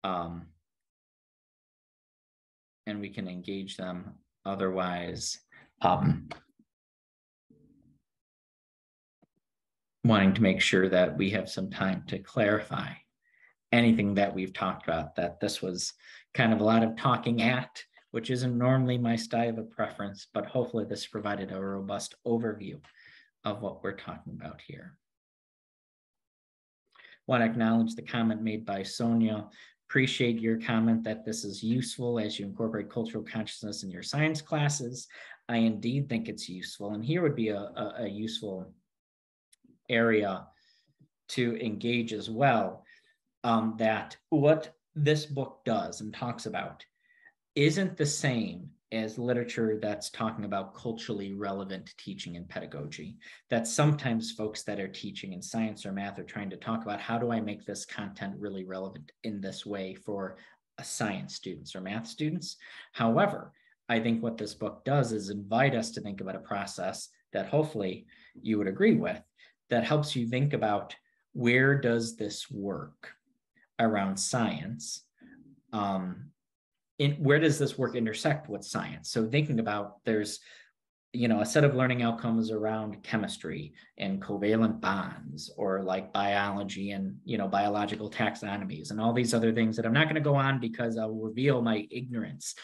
and we can engage them otherwise. Wanting to make sure that we have some time to clarify anything that we've talked about, that this was kind of a lot of talking at, which isn't normally my style of preference, but hopefully this provided a robust overview of what we're talking about here. Want to acknowledge the comment made by Sonia. Appreciate your comment that this is useful as you incorporate cultural consciousness in your science classes. I indeed think it's useful, and here would be a useful area to engage as well, that what this book does and talks about isn't the same as literature that's talking about culturally relevant teaching and pedagogy. That sometimes folks that are teaching in science or math are trying to talk about, how do I make this content really relevant in this way for science students or math students? However, I think what this book does is invite us to think about a process that hopefully you would agree with, that helps you think about, where does this work around science? Where does this work intersect with science? So thinking about, there's a set of learning outcomes around chemistry and covalent bonds, or like biology and biological taxonomies and all these other things that I'm not going to go on because I'll reveal my ignorance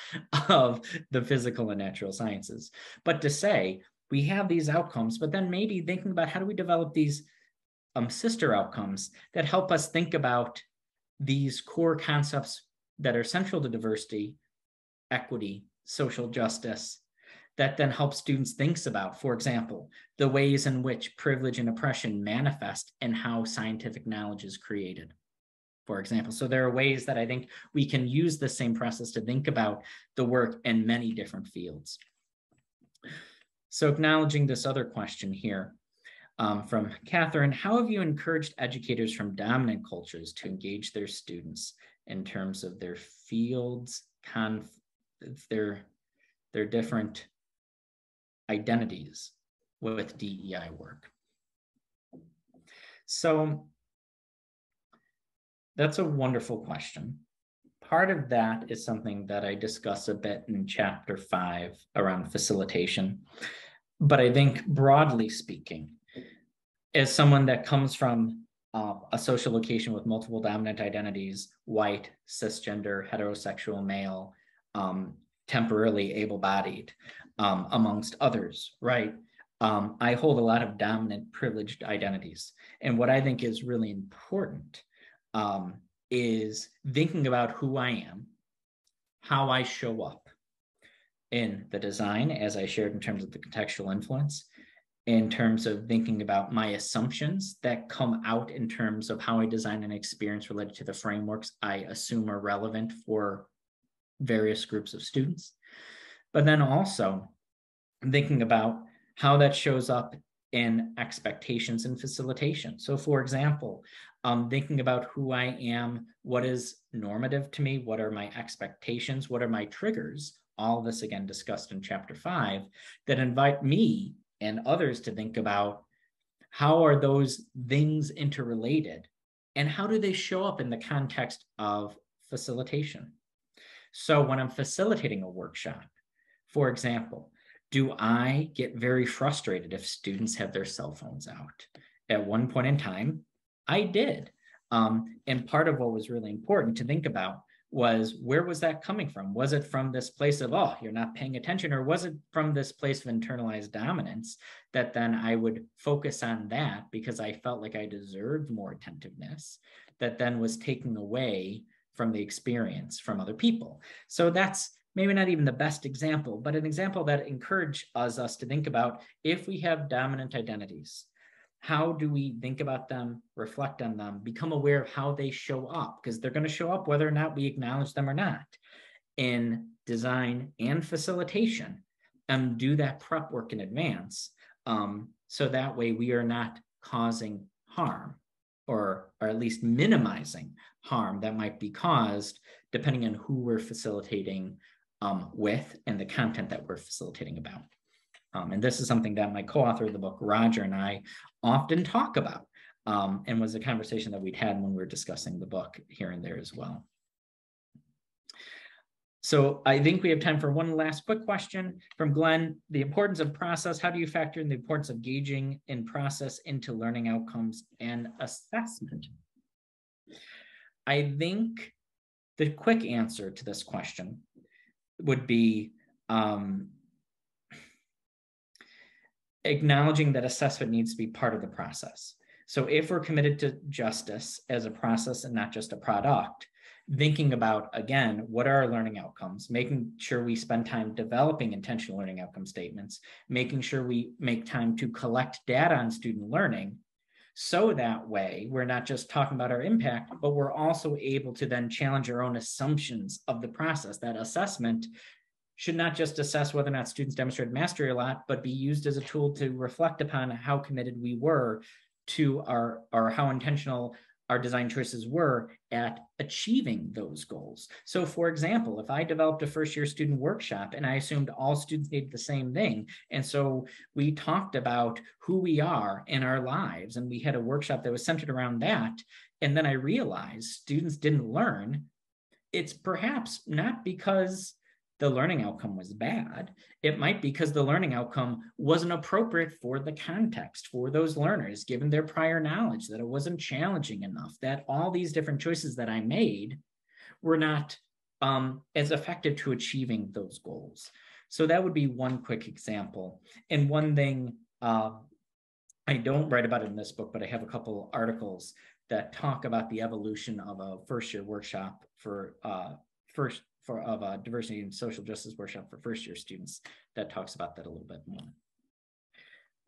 of the physical and natural sciences. But to say, we have these outcomes, but then maybe thinking about, how do we develop these sister outcomes that help us think about these core concepts that are central to diversity, equity, social justice, that then help students think about, for example, the ways in which privilege and oppression manifest and how scientific knowledge is created, for example. So there are ways that I think we can use the same process to think about the work in many different fields. So acknowledging this other question here from Catherine, how have you encouraged educators from dominant cultures to engage their students in terms of their fields, their different identities with DEI work? So that's a wonderful question. Part of that is something that I discuss a bit in chapter 5 around facilitation. But I think broadly speaking, as someone that comes from a social location with multiple dominant identities, white, cisgender, heterosexual male, temporarily able-bodied, amongst others, right? I hold a lot of dominant privileged identities. And what I think is really important is thinking about who I am, how I show up in the design, as I shared in terms of the contextual influence, in terms of thinking about my assumptions that come out in terms of how I design an experience related to the frameworks I assume are relevant for various groups of students. But then also thinking about how that shows up in expectations and facilitation. So for example, thinking about who I am, what is normative to me, what are my expectations, what are my triggers, all this again discussed in chapter 5, that invite me and others to think about, how are those things interrelated and how do they show up in the context of facilitation? So when I'm facilitating a workshop, for example, do I get very frustrated if students have their cell phones out? At one point in time, I did. And part of what was really important to think about was, where was that coming from? Was it from this place of, oh, you're not paying attention? Or was it from this place of internalized dominance that then I would focus on that because I felt like I deserved more attentiveness, that then was taking away from the experience from other people? So that's maybe not even the best example, but an example that encourages us to think about, if we have dominant identities, how do we think about them, reflect on them, become aware of how they show up? Because they're going to show up whether or not we acknowledge them or not in design and facilitation, and do that prep work in advance. So that way we are not causing harm, or at least minimizing harm that might be caused depending on who we're facilitating with and the content that we're facilitating about. And this is something that my co-author of the book, Roger, and I often talk about, and was a conversation that we'd had when we were discussing the book here and there as well. So I think we have time for one last quick question from Glenn. The importance of process. How do you factor in the importance of gauging in process into learning outcomes and assessment? I think the quick answer to this question would be acknowledging that assessment needs to be part of the process. So if we're committed to justice as a process and not just a product, thinking about, again, what are our learning outcomes, making sure we spend time developing intentional learning outcome statements, making sure we make time to collect data on student learning, so that way we're not just talking about our impact, but we're also able to then challenge our own assumptions of the process. That assessment should not just assess whether or not students demonstrated mastery or not, but be used as a tool to reflect upon how committed we were to or how intentional our design choices were at achieving those goals. So for example, if I developed a first year student workshop and I assumed all students needed the same thing, and so we talked about who we are in our lives, and we had a workshop that was centered around that, and then I realized students didn't learn, it's perhaps not because the learning outcome was bad. It might be because the learning outcome wasn't appropriate for the context, for those learners, given their prior knowledge, that it wasn't challenging enough, that all these different choices that I made were not as effective to achieving those goals. So that would be one quick example. And one thing, I don't write about it in this book, but I have a couple articles that talk about the evolution of a first year workshop for a diversity and social justice workshop for first year students that talks about that a little bit more.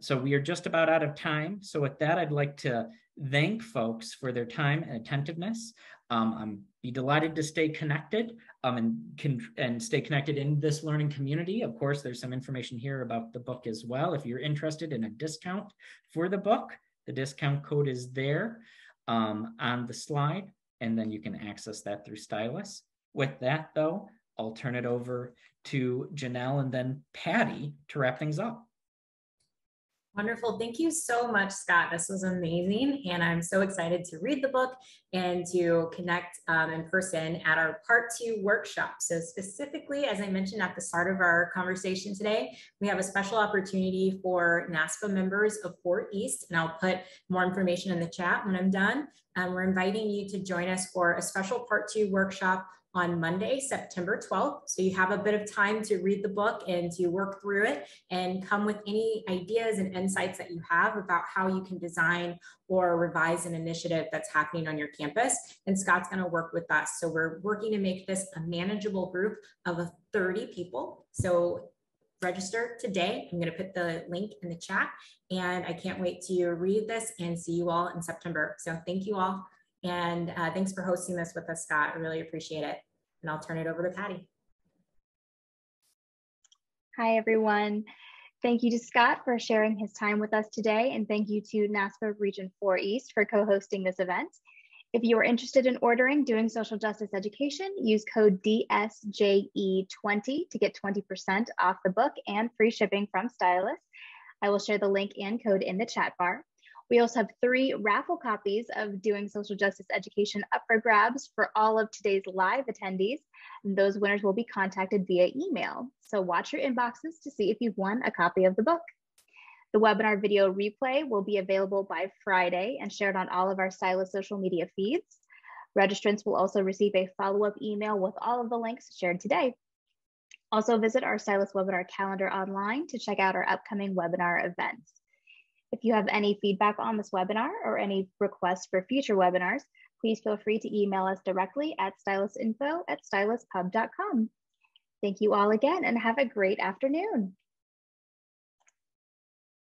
So we are just about out of time. So with that, I'd like to thank folks for their time and attentiveness. I'm be delighted to stay connected and stay connected in this learning community. Of course, there's some information here about the book as well. If you're interested in a discount for the book, the discount code is there on the slide, and then you can access that through Stylus. With that, though, I'll turn it over to Janelle and then Patty to wrap things up. Wonderful. Thank you so much, Scott. This was amazing. And I'm so excited to read the book and to connect in person at our part 2 workshop. So specifically, as I mentioned at the start of our conversation today, we have a special opportunity for NASPA members of Fort East, and I'll put more information in the chat when I'm done. We're inviting you to join us for a special part 2 workshop on Monday, September 12th. So you have a bit of time to read the book and to work through it and come with any ideas and insights that you have about how you can design or revise an initiative that's happening on your campus. And Scott's gonna work with us. So we're working to make this a manageable group of 30 people. So register today. I'm gonna put the link in the chat, and I can't wait to read this and see you all in September. So thank you all. And thanks for hosting this with us, Scott. I really appreciate it. And I'll turn it over to Patty. Hi, everyone. Thank you to Scott for sharing his time with us today. And thank you to NASPA Region 4 East for co-hosting this event. If you are interested in ordering Doing Social Justice Education, use code DSJE20 to get 20% off the book and free shipping from Stylus. I will share the link and code in the chat bar. We also have 3 raffle copies of Doing Social Justice Education up for grabs for all of today's live attendees. And those winners will be contacted via email. So watch your inboxes to see if you've won a copy of the book. The webinar video replay will be available by Friday and shared on all of our Stylus social media feeds. Registrants will also receive a follow-up email with all of the links shared today. Also visit our Stylus webinar calendar online to check out our upcoming webinar events. If you have any feedback on this webinar or any requests for future webinars, please feel free to email us directly at stylusinfo@styluspub.com. Thank you all again and have a great afternoon.